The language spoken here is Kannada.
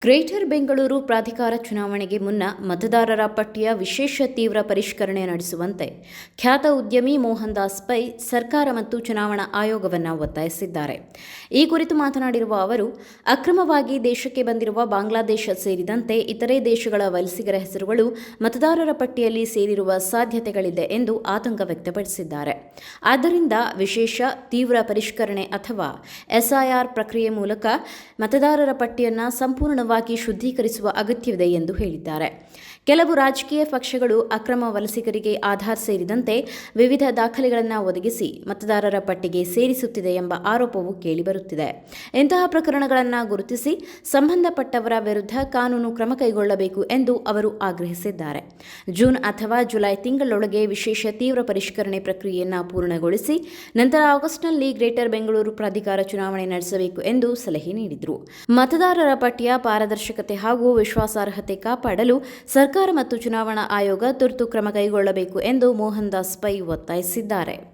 ಗ್ರೇಟರ್ ಬೆಂಗಳೂರು ಪ್ರಾಧಿಕಾರ ಚುನಾವಣೆಗೆ ಮುನ್ನ ಮತದಾರರ ಪಟ್ಟಿಯ ವಿಶೇಷ ತೀವ್ರ ಪರಿಷ್ಕರಣೆ ನಡೆಸುವಂತೆ ಖ್ಯಾತ ಉದ್ಯಮಿ ಮೋಹನ್ ದಾಸ್ ಪೈ ಸರ್ಕಾರ ಮತ್ತು ಚುನಾವಣಾ ಆಯೋಗವನ್ನು ಒತ್ತಾಯಿಸಿದ್ದಾರೆ. ಈ ಕುರಿತು ಮಾತನಾಡಿರುವ ಅವರು, ಅಕ್ರಮವಾಗಿ ದೇಶಕ್ಕೆ ಬಂದಿರುವ ಬಾಂಗ್ಲಾದೇಶ ಸೇರಿದಂತೆ ಇತರೆ ದೇಶಗಳ ವಲಸಿಗರ ಹೆಸರುಗಳು ಮತದಾರರ ಪಟ್ಟಿಯಲ್ಲಿ ಸೇರಿರುವ ಸಾಧ್ಯತೆಗಳಿದೆ ಎಂದು ಆತಂಕ ವ್ಯಕ್ತಪಡಿಸಿದ್ದಾರೆ. ಆದ್ದರಿಂದ ವಿಶೇಷ ತೀವ್ರ ಪರಿಷ್ಕರಣೆ ಅಥವಾ ಎಸ್ಐಆರ್ ಪ್ರಕ್ರಿಯೆ ಮೂಲಕ ಮತದಾರರ ಪಟ್ಟಿಯನ್ನು ಸಂಪೂರ್ಣ ಶುದ್ಧೀಕರಿಸುವ ಅಗತ್ಯವಿದೆ ಎಂದು ಹೇಳಿದ್ದಾರೆ. ಕೆಲವು ರಾಜಕೀಯ ಪಕ್ಷಗಳು ಅಕ್ರಮ ವಲಸಿಗರಿಗೆ ಆಧಾರ್ ಸೇರಿದಂತೆ ವಿವಿಧ ದಾಖಲೆಗಳನ್ನು ಒದಗಿಸಿ ಮತದಾರರ ಪಟ್ಟಿಗೆ ಸೇರಿಸುತ್ತಿದೆ ಎಂಬ ಆರೋಪವು ಕೇಳಿಬರುತ್ತಿದೆ. ಇಂತಹ ಪ್ರಕರಣಗಳನ್ನು ಗುರುತಿಸಿ ಸಂಬಂಧಪಟ್ಟವರ ವಿರುದ್ಧ ಕಾನೂನು ಕ್ರಮ ಕೈಗೊಳ್ಳಬೇಕು ಎಂದು ಅವರು ಆಗ್ರಹಿಸಿದ್ದಾರೆ. ಜೂನ್ ಅಥವಾ ಜುಲೈ ತಿಂಗಳೊಳಗೆ ವಿಶೇಷ ತೀವ್ರ ಪರಿಷ್ಕರಣೆ ಪ್ರಕ್ರಿಯೆಯನ್ನು ಪೂರ್ಣಗೊಳಿಸಿ ನಂತರ ಆಗಸ್ಟ್ನಲ್ಲಿ ಗ್ರೇಟರ್ ಬೆಂಗಳೂರು ಪ್ರಾಧಿಕಾರ ಚುನಾವಣೆ ನಡೆಸಬೇಕು ಎಂದು ಸಲಹೆ ನೀಡಿದರು. ಮತದಾರರ ಪಟ್ಟಿಯ ಪಾರದರ್ಶಕತೆ ಹಾಗೂ ವಿಶ್ವಾಸಾರ್ಹತೆ ಕಾಪಾಡಲು ಸರ್ಕಾರ ಮತ್ತು ಚುನಾವಣಾ ಆಯೋಗ ತುರ್ತು ಕ್ರಮ ಕೈಗೊಳ್ಳಬೇಕು ಎಂದು ಮೋಹನ್ ದಾಸ್ ಪೈ ಒತ್ತಾಯಿಸಿದ್ದಾರೆ.